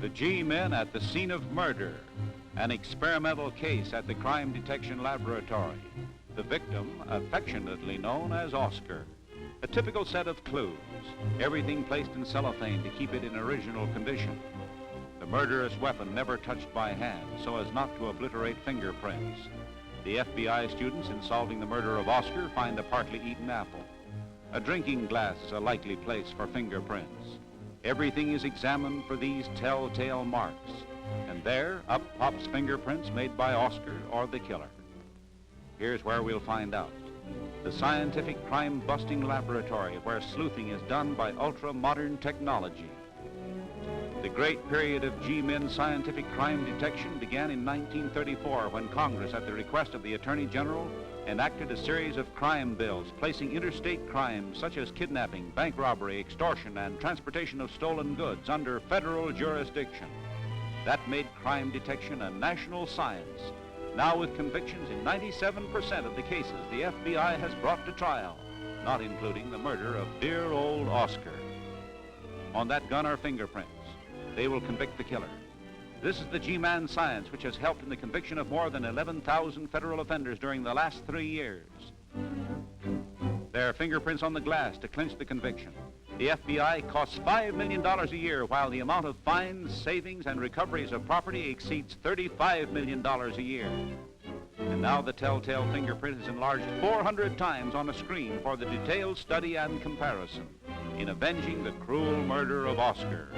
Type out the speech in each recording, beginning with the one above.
The G-Men at the scene of murder, an experimental case at the Crime Detection Laboratory. The victim, affectionately known as Oscar. A typical set of clues, everything placed in cellophane to keep it in original condition. The murderous weapon never touched by hand so as not to obliterate fingerprints. The FBI students in solving the murder of Oscar find a partly eaten apple. A drinking glass is a likely place for fingerprints. Everything is examined for these telltale marks. And there, up pops fingerprints made by Oscar or the killer. Here's where we'll find out. The scientific crime-busting laboratory where sleuthing is done by ultra-modern technology. The great period of G-Men scientific crime detection began in 1934 when Congress, at the request of the Attorney General, enacted a series of crime bills placing interstate crimes such as kidnapping, bank robbery, extortion, and transportation of stolen goods under federal jurisdiction. That made crime detection a national science. Now with convictions in 97% of the cases the FBI has brought to trial, not including the murder of dear old Oscar. On that gun are fingerprints. They will convict the killer. This is the G-Man science which has helped in the conviction of more than 11,000 federal offenders during the last 3 years. There are fingerprints on the glass to clinch the conviction. The FBI costs $5 million a year, while the amount of fines, savings, and recoveries of property exceeds $35 million a year. And now the telltale fingerprint is enlarged 400 times on a screen for the detailed study and comparison in avenging the cruel murder of Oscar.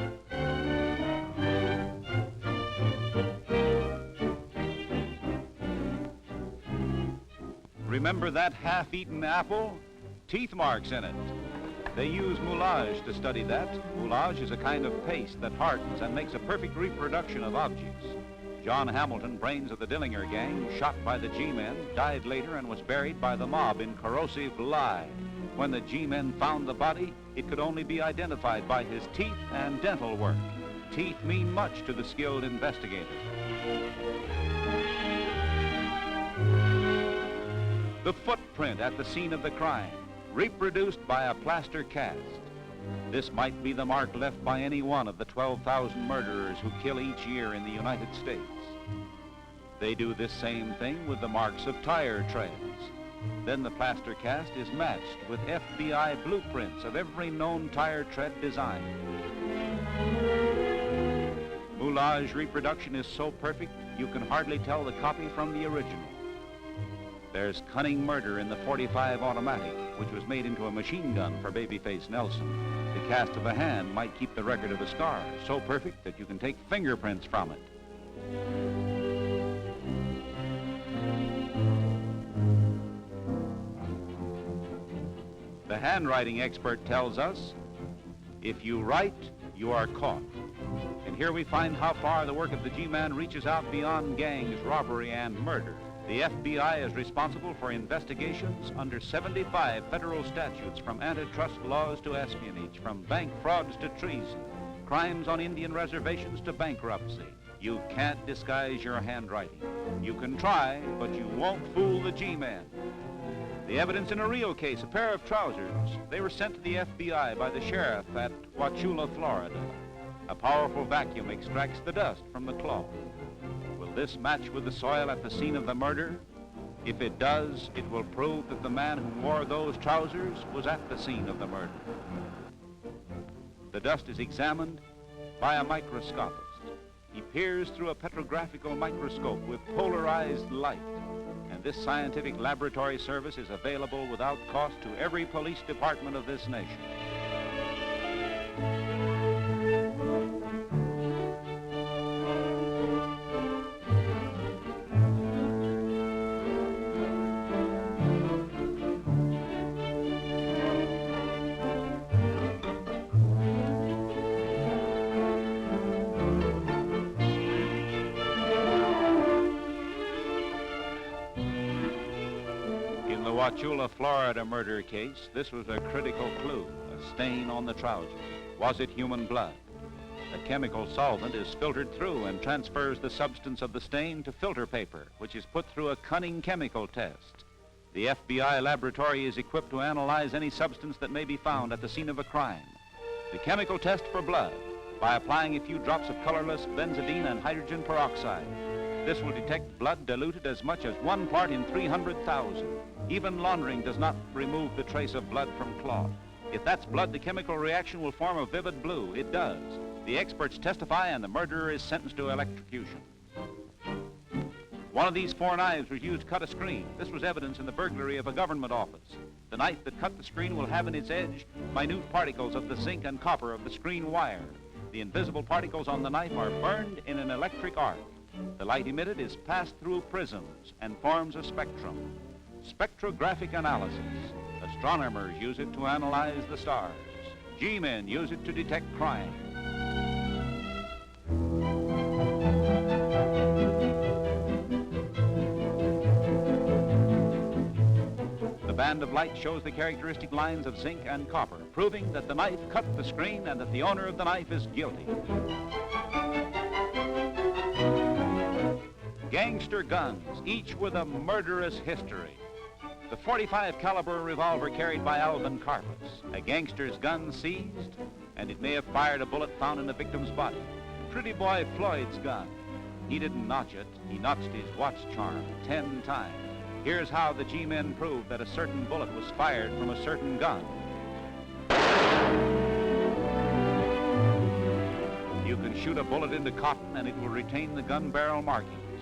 Remember that half-eaten apple? Teeth marks in it. They use moulage to study that. Moulage is a kind of paste that hardens and makes a perfect reproduction of objects. John Hamilton, brains of the Dillinger gang, shot by the G-Men, died later and was buried by the mob in corrosive lye. When the G-Men found the body, it could only be identified by his teeth and dental work. Teeth mean much to the skilled investigator. The footprint at the scene of the crime, reproduced by a plaster cast. This might be the mark left by any one of the 12,000 murderers who kill each year in the United States. They do this same thing with the marks of tire treads. Then the plaster cast is matched with FBI blueprints of every known tire tread design. Moulage reproduction is so perfect you can hardly tell the copy from the original. There's cunning murder in the .45 automatic, which was made into a machine gun for Babyface Nelson. The cast of a hand might keep the record of a scar, so perfect that you can take fingerprints from it. The handwriting expert tells us, if you write, you are caught. And here we find how far the work of the G-Man reaches out beyond gangs, robbery, and murder. The FBI is responsible for investigations under 75 federal statutes, from antitrust laws to espionage, from bank frauds to treason, crimes on Indian reservations to bankruptcy. You can't disguise your handwriting. You can try, but you won't fool the G-Man. The evidence in a real case, a pair of trousers. They were sent to the FBI by the sheriff at Wauchula, Florida. A powerful vacuum extracts the dust from the cloth. Will this match with the soil at the scene of the murder? If it does, it will prove that the man who wore those trousers was at the scene of the murder. The dust is examined by a microscopist. He peers through a petrographical microscope with polarized light. And this scientific laboratory service is available without cost to every police department of this nation. In the Wauchula, Florida murder case, this was a critical clue, a stain on the trousers. Was it human blood? A chemical solvent is filtered through and transfers the substance of the stain to filter paper, which is put through a cunning chemical test. The FBI laboratory is equipped to analyze any substance that may be found at the scene of a crime. The chemical test for blood, by applying a few drops of colorless benzidine and hydrogen peroxide. This will detect blood diluted as much as 1 part in 300,000. Even laundering does not remove the trace of blood from cloth. If that's blood, the chemical reaction will form a vivid blue. It does. The experts testify and the murderer is sentenced to electrocution. One of these 4 knives was used to cut a screen. This was evidence in the burglary of a government office. The knife that cut the screen will have in its edge minute particles of the zinc and copper of the screen wire. The invisible particles on the knife are burned in an electric arc. The light emitted is passed through prisms and forms a spectrum. Spectrographic analysis. Astronomers use it to analyze the stars. G-men use it to detect crime. The band of light shows the characteristic lines of zinc and copper, proving that the knife cut the screen and that the owner of the knife is guilty. Gangster guns, each with a murderous history. The .45 caliber revolver carried by Alvin Karpus, a gangster's gun seized, and it may have fired a bullet found in the victim's body. Pretty boy Floyd's gun. He didn't notch it, he notched his watch charm 10 times. Here's how the G-men proved that a certain bullet was fired from a certain gun. You can shoot a bullet into cotton and it will retain the gun barrel markings.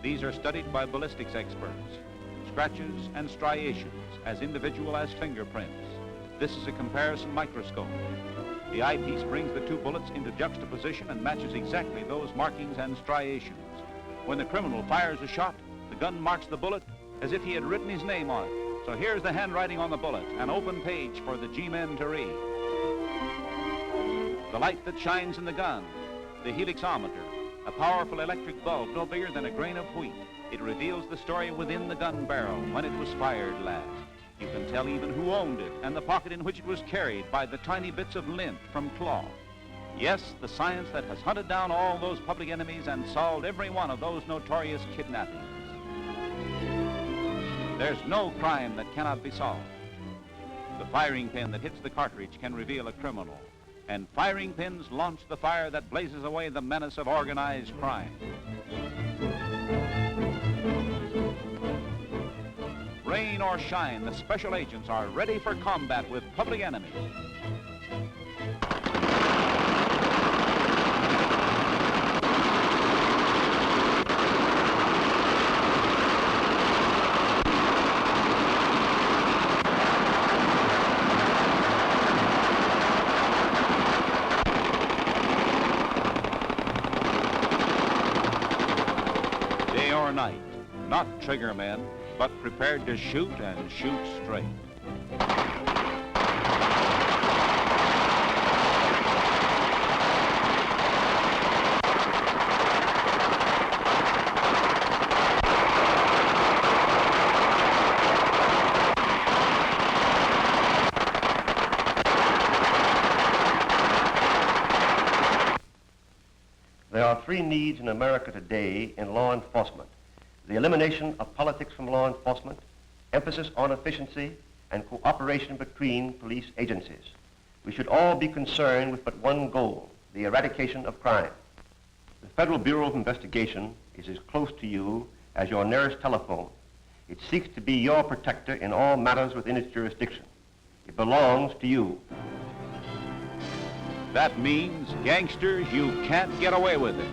These are studied by ballistics experts. Scratches and striations, as individual as fingerprints. This is a comparison microscope. The eyepiece brings the 2 bullets into juxtaposition and matches exactly those markings and striations. When the criminal fires a shot, the gun marks the bullet as if he had written his name on it. So here's the handwriting on the bullet, an open page for the G-men to read. The light that shines in the gun, the helixometer, a powerful electric bulb no bigger than a grain of wheat. It reveals the story within the gun barrel when it was fired last. You can tell even who owned it and the pocket in which it was carried by the tiny bits of lint from cloth. Yes, the science that has hunted down all those public enemies and solved every one of those notorious kidnappings. There's no crime that cannot be solved. The firing pin that hits the cartridge can reveal a criminal. And firing pins launch the fire that blazes away the menace of organized crime. Rain or shine, the special agents are ready for combat with public enemies. Night, not trigger men, but prepared to shoot and shoot straight. There are 3 needs in America today in law enforcement: the elimination of politics from law enforcement, emphasis on efficiency, and cooperation between police agencies. We should all be concerned with but one goal: the eradication of crime. The Federal Bureau of Investigation is as close to you as your nearest telephone. It seeks to be your protector in all matters within its jurisdiction. It belongs to you. That means, gangsters, you can't get away with it.